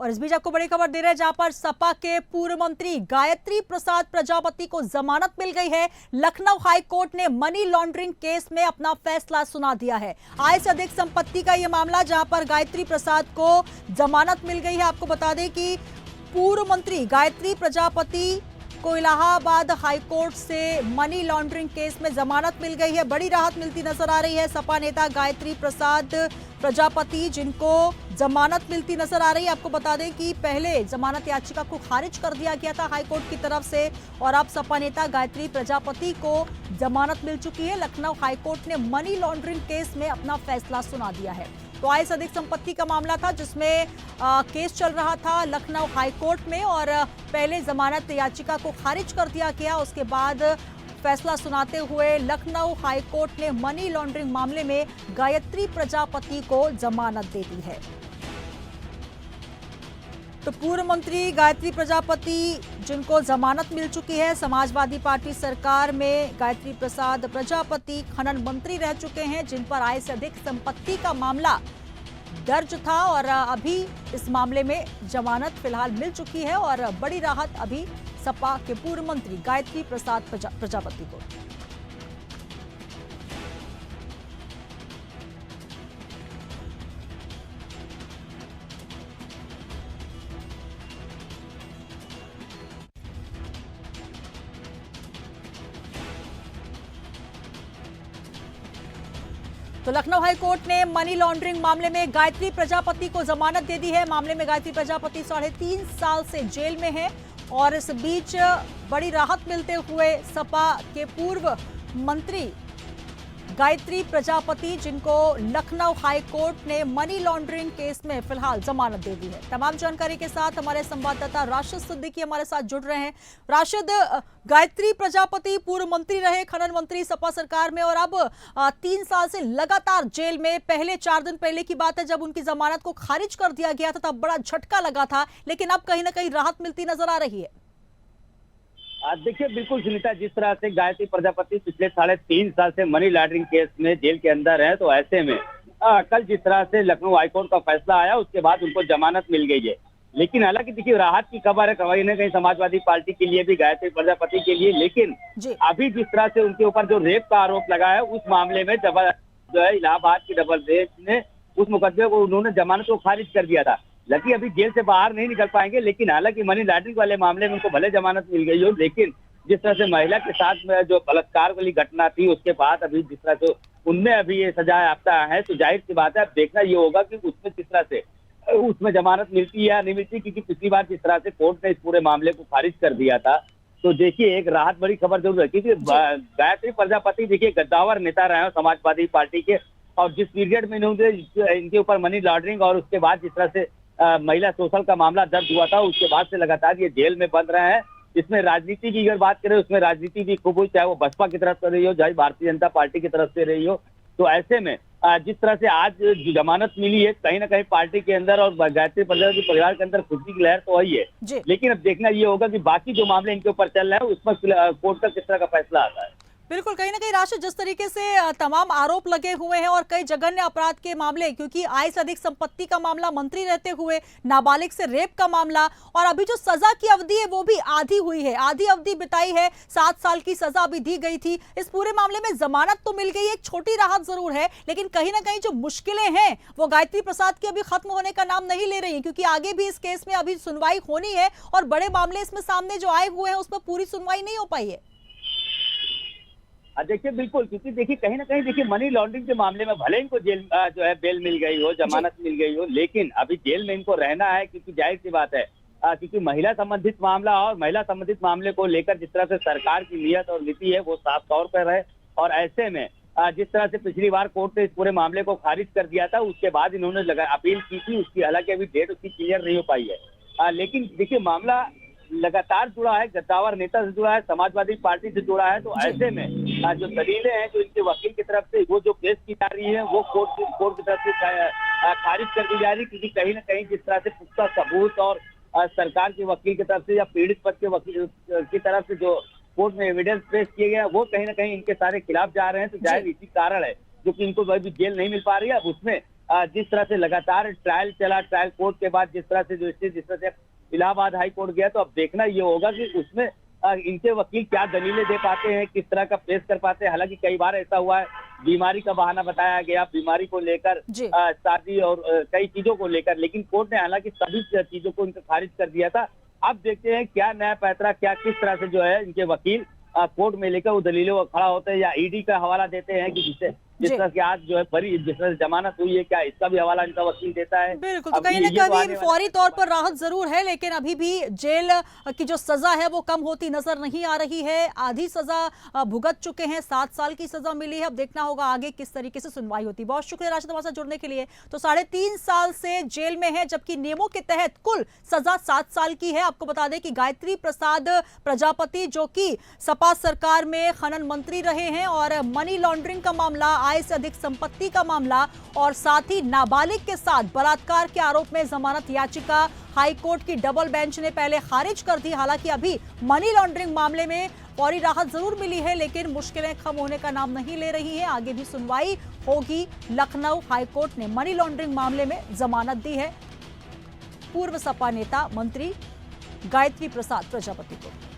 और इस बीच आपको बड़ी खबर दे रहे हैं जहां पर सपा के पूर्व मंत्री गायत्री प्रसाद प्रजापति को जमानत मिल गई है। लखनऊ हाई कोर्ट ने मनी लॉन्ड्रिंग केस में अपना फैसला सुना दिया है। आय से अधिक संपत्ति का यह मामला जहां पर गायत्री प्रसाद को जमानत मिल गई है। आपको बता दें कि पूर्व मंत्री गायत्री प्रजापति को इलाहाबाद हाईकोर्ट से मनी लॉन्ड्रिंग केस में जमानत मिल गई है। बड़ी राहत मिलती नजर आ रही है। सपा नेता गायत्री प्रसाद प्रजापति जिनको जमानत मिलती नजर आ रही है। आपको बता दें कि पहले जमानत याचिका को खारिज कर दिया गया था हाईकोर्ट की तरफ से और अब सपा नेता गायत्री प्रजापति को जमानत मिल चुकी है। लखनऊ हाईकोर्ट ने मनी लॉन्ड्रिंग केस में अपना फैसला सुना दिया है। तो आय से अधिक संपत्ति का मामला था जिसमें केस चल रहा था लखनऊ हाईकोर्ट में और पहले जमानत याचिका को खारिज कर दिया गया। उसके बाद फैसला सुनाते हुए लखनऊ हाईकोर्ट ने मनी लॉन्ड्रिंग मामले में गायत्री प्रजापति को जमानत दे दी है। तो पूर्व मंत्री गायत्री प्रजापति जिनको जमानत मिल चुकी है। समाजवादी पार्टी सरकार में गायत्री प्रसाद प्रजापति खनन मंत्री रह चुके हैं जिन पर आय से अधिक संपत्ति का मामला दर्ज था और अभी इस मामले में जमानत फिलहाल मिल चुकी है और बड़ी राहत अभी सपा के पूर्व मंत्री गायत्री प्रसाद प्रजापति को। तो लखनऊ हाईकोर्ट ने मनी लॉन्ड्रिंग मामले में गायत्री प्रजापति को जमानत दे दी है। मामले में गायत्री प्रजापति 3.5 साल से जेल में है और इस बीच बड़ी राहत मिलते हुए सपा के पूर्व मंत्री गायत्री प्रजापति जिनको लखनऊ हाईकोर्ट ने मनी लॉन्ड्रिंग केस में फिलहाल जमानत दे दी है। तमाम जानकारी के साथ हमारे संवाददाता राशिद सिद्दीकी हमारे साथ जुड़ रहे हैं। राशिद, गायत्री प्रजापति पूर्व मंत्री रहे, खनन मंत्री सपा सरकार में और अब 3 साल से लगातार जेल में। पहले 4 दिन पहले की बात है जब उनकी जमानत को खारिज कर दिया गया था, तब बड़ा झटका लगा था, लेकिन अब कहीं ना कहीं राहत मिलती नजर आ रही है। देखिए, बिल्कुल सुनीता, जिस तरह से गायत्री प्रजापति पिछले 3.5 साल से मनी लॉन्ड्रिंग केस में जेल के अंदर है, तो ऐसे में कल जिस तरह से लखनऊ हाईकोर्ट का फैसला आया उसके बाद उनको जमानत मिल गई है। लेकिन हालांकि देखिए, राहत की खबर है कहीं ना कहीं समाजवादी पार्टी के लिए भी, गायत्री प्रजापति के लिए। लेकिन अभी जिस तरह से उनके ऊपर जो रेप का आरोप लगा है उस मामले में जो है इलाहाबाद की डबल बेंच ने उस मुकदमे को उन्होंने जमानत को खारिज कर दिया था। लकी अभी जेल से बाहर नहीं निकल पाएंगे, लेकिन हालांकि मनी लॉन्ड्रिंग वाले मामले में उनको भले जमानत मिल गई हो, लेकिन जिस तरह से महिला के साथ में जो बलात्कार वाली घटना थी उसके बाद अभी जिस तरह से उनमें अभी ये सजा याफ्ता है, तो जाहिर सी बात है अब देखना ये होगा कि उसमें किस तरह से उसमें जमानत मिलती है या नहीं मिलती, क्योंकि पिछली बार जिस तरह से कोर्ट ने इस पूरे मामले को खारिज कर दिया था। तो देखिए, एक राहत बड़ी खबर जरूर है, क्योंकि गायत्री प्रजापति देखिए गद्दावर नेता रहे हैं समाजवादी पार्टी के, और जिस पीरियड में इन्होंने इनके ऊपर मनी लॉन्ड्रिंग और उसके बाद जिस तरह से महिला शोषण का मामला दर्ज हुआ था उसके बाद से लगातार ये जेल में बंद रहे हैं। इसमें राजनीति की अगर बात करें उसमें राजनीति भी खूब हुई, चाहे वो बसपा की तरफ से रही हो चाहे भारतीय जनता पार्टी की तरफ से रही हो। तो ऐसे में जिस तरह से आज जमानत मिली है, कहीं ना कहीं पार्टी के अंदर और गायत्री प्रजापति परिवार के अंदर खुशी की लहर तो वही है। लेकिन अब देखना ये होगा कि बाकी जो मामले इनके ऊपर चल रहे हैं उस पर कोर्ट का किस तरह का फैसला आता है। बिल्कुल, कहीं ना कहीं राशिद, जिस तरीके से तमाम आरोप लगे हुए हैं और कई जघन्य अपराध के मामले, क्योंकि आय से अधिक संपत्ति का मामला, मंत्री रहते हुए नाबालिग से रेप का मामला, और अभी जो सजा की अवधि है वो भी आधी हुई है, आधी अवधि बिताई है, 7 साल की सजा अभी दी गई थी। इस पूरे मामले में जमानत तो मिल गई, एक छोटी राहत जरूर है, लेकिन कहीं ना कहीं जो मुश्किलें हैं वो गायत्री प्रसाद की अभी खत्म होने का नाम नहीं ले रही है, क्योंकि आगे भी इस केस में अभी सुनवाई होनी है और बड़े मामले इसमें सामने जो आए हुए हैं उसमें पूरी सुनवाई नहीं हो पाई है। देखिए, बिल्कुल, क्योंकि देखिए कहीं ना कहीं देखिए मनी लॉन्ड्रिंग के मामले में भले इनको जेल जो है बेल मिल गई हो, जमानत मिल गई हो, लेकिन अभी जेल में इनको रहना है, क्योंकि जाहिर सी बात है क्योंकि महिला संबंधित मामला और महिला संबंधित मामले को लेकर जिस तरह से सरकार की नीयत और नीति है वो साफ तौर पर है। और ऐसे में जिस तरह से पिछली बार कोर्ट ने इस पूरे मामले को खारिज कर दिया था उसके बाद इन्होंने अपील की थी, उसकी हालांकि अभी डेट उसकी क्लियर नहीं हो पाई है। लेकिन देखिए, मामला लगातार जुड़ा है, गद्दावर नेता से जुड़ा है, समाजवादी पार्टी से जुड़ा है। तो ऐसे में जो दलीलें हैं जो इनके वकील की तरफ से वो जो पेश की जा रही है वो कोर्ट की तरफ से खारिज कर दी जा रही है, क्योंकि कहीं ना कहीं जिस तरह से पुख्ता सबूत और सरकार के वकील की तरफ से या पीड़ित पक्ष के वकील की तरफ से जो कोर्ट में एविडेंस पेश किए गए वो कहीं ना कहीं इनके सारे खिलाफ जा रहे हैं। तो जाहिर इसी कारण है जो कि इनको वही भी जेल नहीं मिल पा रही है। अब उसमें जिस तरह से लगातार ट्रायल चला, ट्रायल कोर्ट के बाद जिस तरह से जो स्थिति, जिस तरह से इलाहाबाद हाई कोर्ट गया, तो अब देखना ये होगा कि उसमें इनके वकील क्या दलीलें दे पाते हैं, किस तरह का पेश कर पाते हैं। हालांकि कई बार ऐसा हुआ है, बीमारी का बहाना बताया गया, बीमारी को लेकर, शादी और कई चीजों को लेकर, लेकिन कोर्ट ने हालांकि सभी चीजों को इनका खारिज कर दिया था। अब देखते हैं क्या नया पैतरा, क्या किस तरह से जो है इनके वकील कोर्ट में लेकर वो दलीलों को खड़ा होते हैं या ईडी का हवाला देते हैं कि जिस तरह से आज जो है बरी, जिस तरह से जमानत हुई है, क्या इसका भी हवाला इनका वकील देता है। बिल्कुल, तो कहीं ना कहीं फौरी तौर पर राहत जरूर है, लेकिन अभी भी जेल की जो सजा है वो कम होती नजर नहीं आ रही है। आधी सजा भुगत चुके हैं, 7 साल की सजा मिली है। अब देखना होगा आगे किस तरीके से सुनवाई होती है। बहुत शुक्रिया राशिद हमारे साथ जुड़ने के लिए। तो 3.5 साल से जेल में है, जबकि नियमों के तहत कुल सजा 7 साल की है। आपको बता दें कि गायत्री प्रसाद प्रजापति, जो कि सपा सरकार में खनन मंत्री रहे हैं, और मनी लॉन्ड्रिंग का मामला, आय से अधिक संपत्ति का मामला, और साथ ही नाबालिग के साथ बलात्कार के आरोप में जमानत याचिका हाई कोर्ट की डबल बेंच ने पहले खारिज कर दी। हालांकि अभी मनी लॉन्ड्रिंग मामले में फौरी राहत जरूर मिली है, लेकिन मुश्किलें कम होने का नाम नहीं ले रही हैं। आगे भी सुनवाई होगी। लखनऊ हाई कोर्ट ने मनी लॉन्ड्रिंग मामले में जमानत दी है पूर्व सपा नेता मंत्री गायत्री प्रसाद प्रजापति को।